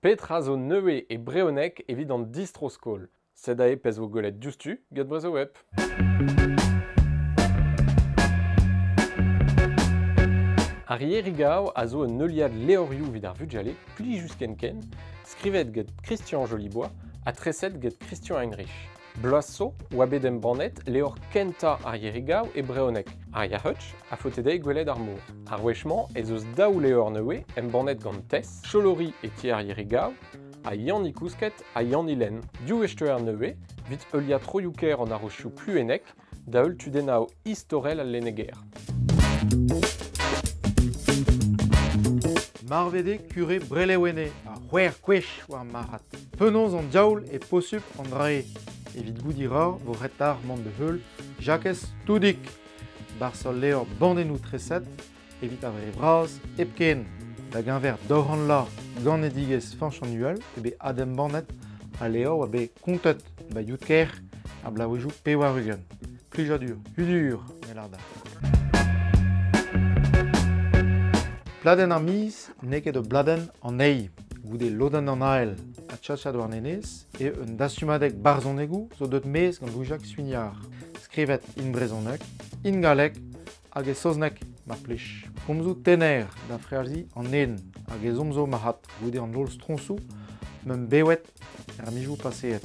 Petra zo neue e breonek evit an distro-skol. Sed a epez vo golet diouztu, gant brez o web. Ar yerigav a zo un neuliad leorioù vid ar vugale, pli juskenken, skrivet gant Christian Jolibois, a treset gant Christian Heinrich. Bloaz zo, oa bet em bannet, leor kenta ar yerigav e breonek. Ar ya hutch, a fotedei gwelet ar mor. Ar wechman, ez eus daou leor neue, em bannet gant Tess, Cholori et ti ar yerigav, a Yanni Kousket, a Yanni Len. Diou echteur neue, vit eulia troiouker an arrochioù pluenek, da eul tudenao istorel al lenneger. Marvede kure brelewene, a c'hwer kwech war marat. Penaos an diaoul e posup an drae. Evit goudiror vo retar mont de heul, jakez toudik. Barsol leor bandenou treset, evit avre vraz epken. Da gañver dor an la gant edigez fanch an uel, ebe adem bandet a leor oa be kontet, ba youtker a blaouejou pewarugen. Plijadur, hudur, melarda. Bladen ar miz, neket o bladen an ei. Goude loden an ael a tchatchad war nenez, e un dasumadek barzonegou zo deut mez gant boujak suignard. Skrivet in brezonek, in galek, hag e soznek mar plech. Komzo tener da frealzi an en, hag e zomzo mahat goude an lol stronsou, mem bewet ar mijou paseet.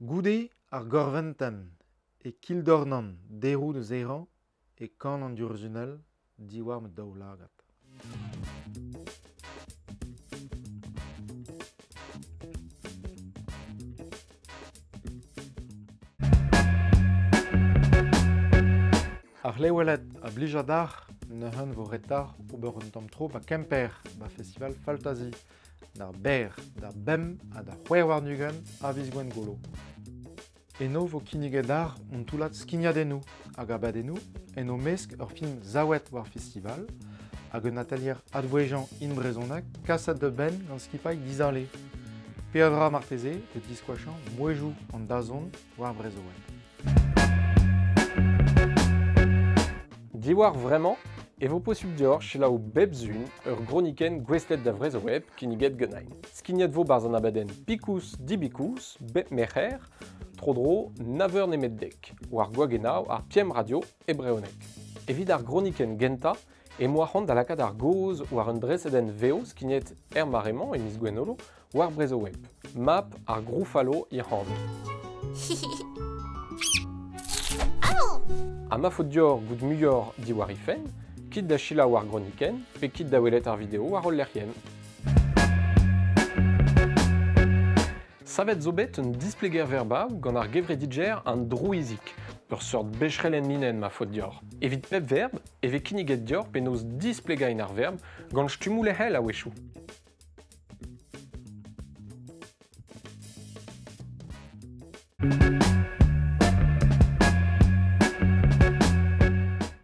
Goude ar gorventen, e kildornan derou de zeiran, e kan an durzunel, diwar me daou lagat. Ar lewelet a blijadar neuhan vo retar ober un tamm trop a Kemper, ba festival Faltazi, d'ar ber, d'ar bem a da c'hwer warnugen a vizgwen golo. Eno vo kinigedar on toulat skignadennou hag abadennou, eno mesk ur film Zawet war festival, hag un atelier advoejan in brezonak, kasset de ben gant skipay dizale. Peadra marteze et diskouachan mouejou an dazon war brezoet. Diwar vraiment, e vo posub deoc'h chelaou bep zun ur groniken gwestet da vrez o web kiniget ganin. Skignet vo barz an abadenn pikous dibikous, bep mecher, trodro naveur nemet dek, war gwagenao ar piem radio e breonek. Evit ar groniken genta, e moarc'hant da lakad ar goz war un dreseden veo skignet mareman e miz gwenolo war brez o web. Map ar groufalo ir hand. Ha ma faute dior gout muior diwar ifen, kit da chila war groniken, pe kit da welet ar video war ol lerien. Savet zo bet un displeger verbav gant ar gevrediger an drouizik, ur sort bechrelen minen ma faute dior. Evit pep verb, eve kiniget dior pe noz displegain ar verb gant stumou lehel a wechou.